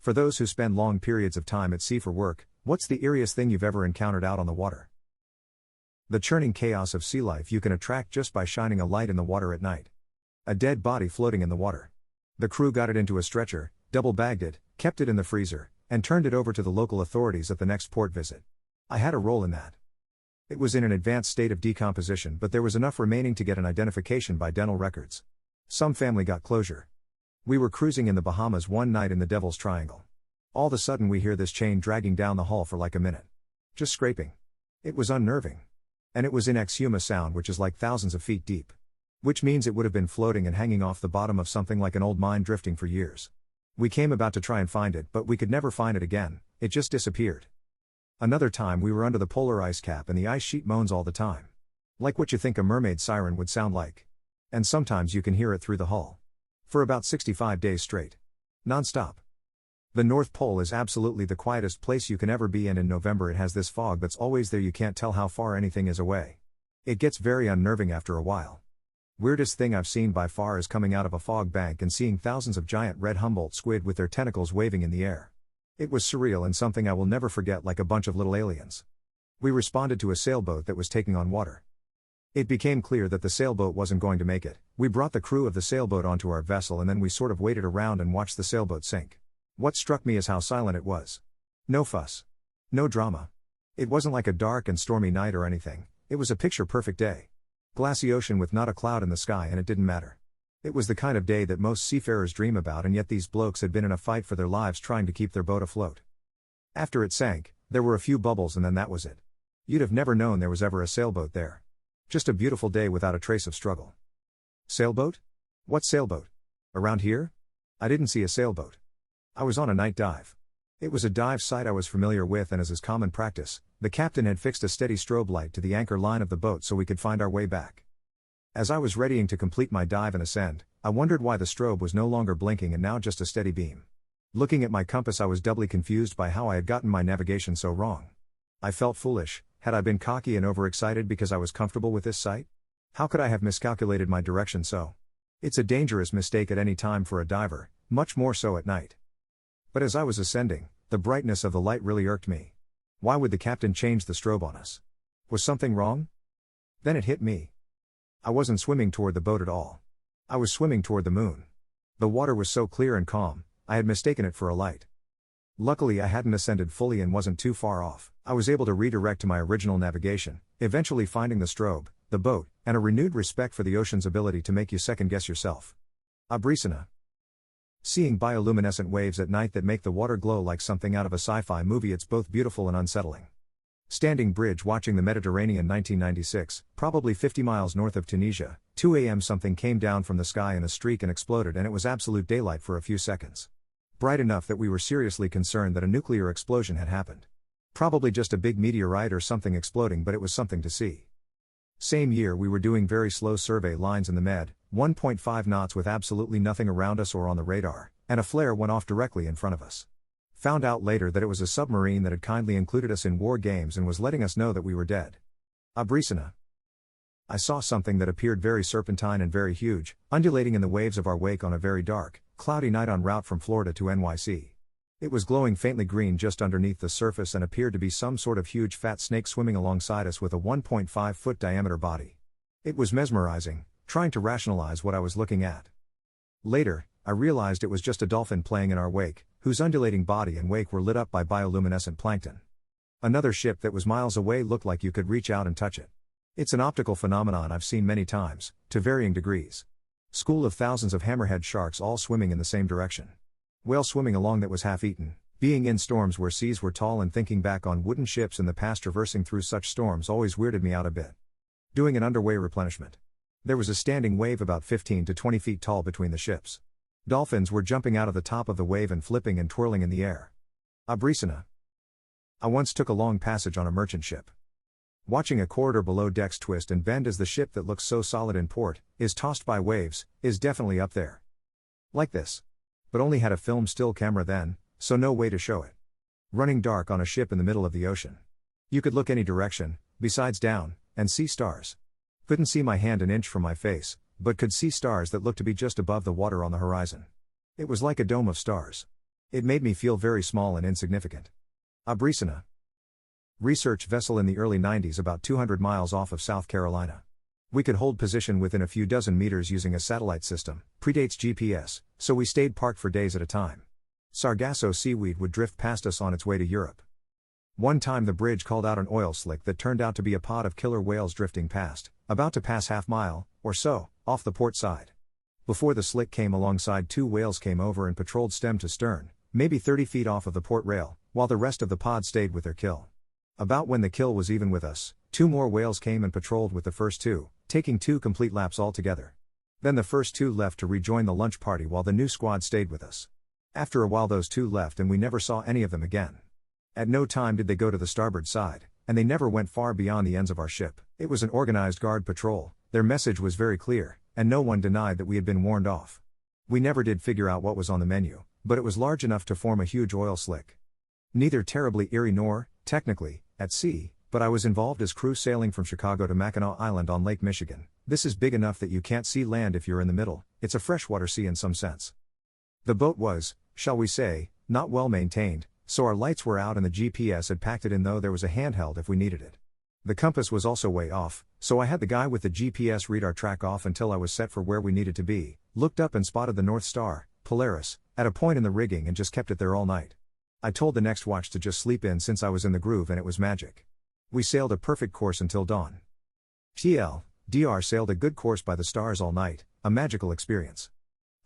For those who spend long periods of time at sea for work, what's the eeriest thing you've ever encountered out on the water? The churning chaos of sea life you can attract just by shining a light in the water at night. A dead body floating in the water. The crew got it into a stretcher, double-bagged it, kept it in the freezer, and turned it over to the local authorities at the next port visit. I had a role in that. It was in an advanced state of decomposition, but there was enough remaining to get an identification by dental records. Some family got closure. We were cruising in the Bahamas one night in the Devil's Triangle. All of a sudden we hear this chain dragging down the hull for like a minute. Just scraping. It was unnerving. And it was in exhuma sound, which is like thousands of feet deep. Which means it would have been floating and hanging off the bottom of something like an old mine drifting for years. We came about to try and find it, but we could never find it again, it just disappeared. Another time we were under the polar ice cap and the ice sheet moans all the time. Like what you think a mermaid siren would sound like. And sometimes you can hear it through the hull. For about 65 days straight. Non-stop. The North Pole is absolutely the quietest place you can ever be, and in November it has this fog that's always there, you can't tell how far anything is away. It gets very unnerving after a while. Weirdest thing I've seen by far is coming out of a fog bank and seeing thousands of giant red Humboldt squid with their tentacles waving in the air. It was surreal and something I will never forget, like a bunch of little aliens. We responded to a sailboat that was taking on water. It became clear that the sailboat wasn't going to make it. We brought the crew of the sailboat onto our vessel and then we sort of waited around and watched the sailboat sink. What struck me is how silent it was. No fuss. No drama. It wasn't like a dark and stormy night or anything, it was a picture-perfect day. Glassy ocean with not a cloud in the sky, and it didn't matter. It was the kind of day that most seafarers dream about, and yet these blokes had been in a fight for their lives trying to keep their boat afloat. After it sank, there were a few bubbles and then that was it. You'd have never known there was ever a sailboat there. Just a beautiful day without a trace of struggle. Sailboat? What sailboat? Around here? I didn't see a sailboat. I was on a night dive. It was a dive site I was familiar with, and as is common practice, the captain had fixed a steady strobe light to the anchor line of the boat so we could find our way back. As I was readying to complete my dive and ascend, I wondered why the strobe was no longer blinking and now just a steady beam. Looking at my compass, I was doubly confused by how I had gotten my navigation so wrong. I felt foolish. Had I been cocky and overexcited because I was comfortable with this site? How could I have miscalculated my direction so? It's a dangerous mistake at any time for a diver, much more so at night. But as I was ascending, the brightness of the light really irked me. Why would the captain change the strobe on us? Was something wrong? Then it hit me. I wasn't swimming toward the boat at all. I was swimming toward the moon. The water was so clear and calm, I had mistaken it for a light. Luckily I hadn't ascended fully and wasn't too far off. I was able to redirect to my original navigation, eventually finding the strobe, the boat, and a renewed respect for the ocean's ability to make you second-guess yourself. Abrisina. Seeing bioluminescent waves at night that make the water glow like something out of a sci-fi movie, it's both beautiful and unsettling. Standing bridge watching the Mediterranean 1996, probably 50 miles north of Tunisia, 2 a.m. something came down from the sky in a streak and exploded, and it was absolute daylight for a few seconds. Bright enough that we were seriously concerned that a nuclear explosion had happened. Probably just a big meteorite or something exploding, but it was something to see. Same year we were doing very slow survey lines in the Med, 1.5 knots with absolutely nothing around us or on the radar, and a flare went off directly in front of us. Found out later that it was a submarine that had kindly included us in war games and was letting us know that we were dead. Abrisina. I saw something that appeared very serpentine and very huge, undulating in the waves of our wake on a very dark, cloudy night en route from Florida to NYC. It was glowing faintly green just underneath the surface and appeared to be some sort of huge fat snake swimming alongside us with a 1.5-foot diameter body. It was mesmerizing, trying to rationalize what I was looking at. Later, I realized it was just a dolphin playing in our wake, whose undulating body and wake were lit up by bioluminescent plankton. Another ship that was miles away looked like you could reach out and touch it. It's an optical phenomenon I've seen many times, to varying degrees. School of thousands of hammerhead sharks all swimming in the same direction. Whale swimming along that was half-eaten. Being in storms where seas were tall and thinking back on wooden ships in the past traversing through such storms always weirded me out a bit. Doing an underway replenishment. There was a standing wave about 15 to 20 feet tall between the ships. Dolphins were jumping out of the top of the wave and flipping and twirling in the air. Abrisina. I once took a long passage on a merchant ship. Watching a corridor below decks twist and bend as the ship that looks so solid in port, is tossed by waves, is definitely up there. Like this. But only had a film still camera then, so no way to show it. Running dark on a ship in the middle of the ocean. You could look any direction, besides down, and see stars. Couldn't see my hand an inch from my face, but could see stars that looked to be just above the water on the horizon. It was like a dome of stars. It made me feel very small and insignificant. Abrisina. Research vessel in the early 90s about 200 miles off of South Carolina. We could hold position within a few dozen meters using a satellite system, predates GPS, so we stayed parked for days at a time. Sargasso seaweed would drift past us on its way to Europe. One time the bridge called out an oil slick that turned out to be a pod of killer whales drifting past, about to pass half-mile, or so, off the port side. Before the slick came alongside, 2 whales came over and patrolled stem to stern, maybe 30 feet off of the port rail, while the rest of the pod stayed with their kill. About when the kill was even with us, 2 more whales came and patrolled with the first 2, taking 2 complete laps altogether. Then the first 2 left to rejoin the lunch party while the new squad stayed with us. After a while those 2 left and we never saw any of them again. At no time did they go to the starboard side, and they never went far beyond the ends of our ship. It was an organized guard patrol, their message was very clear, and no one denied that we had been warned off. We never did figure out what was on the menu, but it was large enough to form a huge oil slick. Neither terribly eerie nor, technically, at sea, but I was involved as crew sailing from Chicago to Mackinac Island on Lake Michigan. This is big enough that you can't see land if you're in the middle, it's a freshwater sea in some sense. The boat was, shall we say, not well maintained, so our lights were out and the GPS had packed it in, though there was a handheld if we needed it. The compass was also way off, so I had the guy with the GPS read our track off until I was set for where we needed to be, looked up and spotted the North Star, Polaris, at a point in the rigging and just kept it there all night. I told the next watch to just sleep in since I was in the groove and it was magic. We sailed a perfect course until dawn. DR sailed a good course by the stars all night, a magical experience.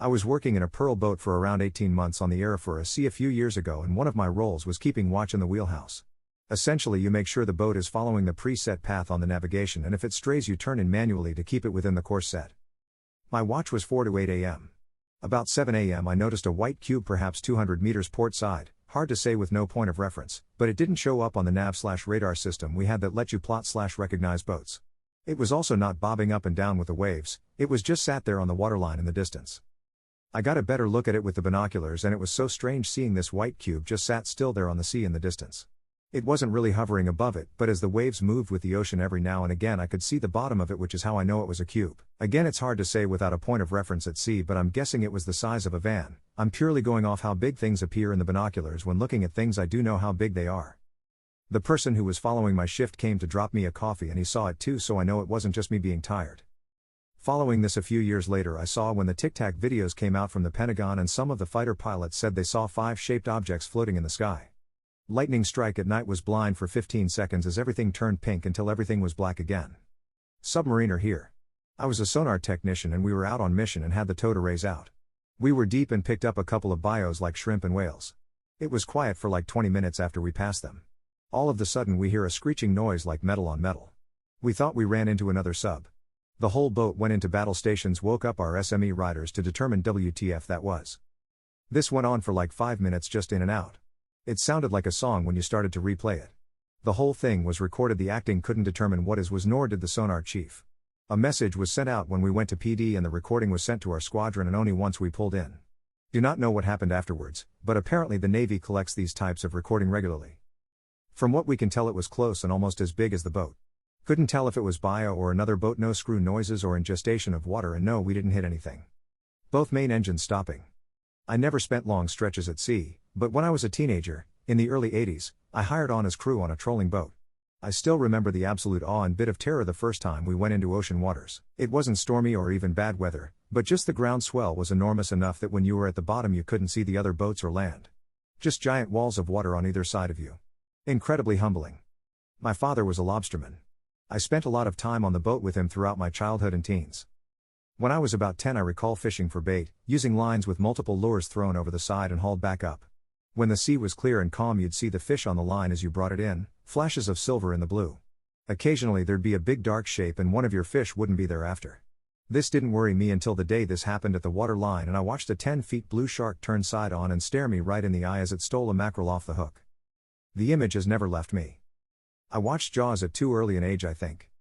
I was working in a pearl boat for around 18 months on the Askreddit Sea a few years ago, and one of my roles was keeping watch in the wheelhouse. Essentially, you make sure the boat is following the preset path on the navigation, and if it strays you turn in manually to keep it within the course set. My watch was 4 to 8 a.m. About 7 a.m. I noticed a white cube perhaps 200 meters port side, hard to say with no point of reference, but it didn't show up on the nav/radar system we had that let you plot/recognize boats. It was also not bobbing up and down with the waves, it was just sat there on the waterline in the distance. I got a better look at it with the binoculars, and it was so strange seeing this white cube just sat still there on the sea in the distance. It wasn't really hovering above it, but as the waves moved with the ocean every now and again I could see the bottom of it, which is how I know it was a cube. Again, it's hard to say without a point of reference at sea, but I'm guessing it was the size of a van. I'm purely going off how big things appear in the binoculars when looking at things. I do know how big they are. The person who was following my shift came to drop me a coffee and he saw it too, so I know it wasn't just me being tired. Following this a few years later, I saw when the Tic Tac videos came out from the Pentagon, and some of the fighter pilots said they saw 5 shaped objects floating in the sky. Lightning strike at night was blind for 15 seconds as everything turned pink until everything was black again. Submariner here. I was a sonar technician and we were out on mission and had the towed arrays out. We were deep and picked up a couple of bios like shrimp and whales. It was quiet for like 20 minutes after we passed them. All of the sudden we hear a screeching noise like metal on metal. We thought we ran into another sub. The whole boat went into battle stations, woke up our SME riders to determine WTF that was. This went on for like 5 minutes just in and out. It sounded like a song when you started to replay it. The whole thing was recorded. The acting couldn't determine what was, nor did the sonar chief. A message was sent out when we went to PD and the recording was sent to our squadron, and only once we pulled in. Do not know what happened afterwards, but apparently the Navy collects these types of recording regularly. From what we can tell, it was close and almost as big as the boat. Couldn't tell if it was bio or another boat. No screw noises or ingestion of water, and no, we didn't hit anything. Both main engines stopping. I never spent long stretches at sea, but when I was a teenager, in the early 80s, I hired on as crew on a trolling boat. I still remember the absolute awe and bit of terror the first time we went into ocean waters. It wasn't stormy or even bad weather, but just the ground swell was enormous enough that when you were at the bottom you couldn't see the other boats or land. Just giant walls of water on either side of you. Incredibly humbling. My father was a lobsterman. I spent a lot of time on the boat with him throughout my childhood and teens. When I was about 10, I recall fishing for bait, using lines with multiple lures thrown over the side and hauled back up. When the sea was clear and calm, you'd see the fish on the line as you brought it in, flashes of silver in the blue. Occasionally there'd be a big dark shape and one of your fish wouldn't be there after. This didn't worry me until the day this happened at the water line and I watched a 10-foot blue shark turn side on and stare me right in the eye as it stole a mackerel off the hook. The image has never left me. I watched Jaws at too early an age, I think.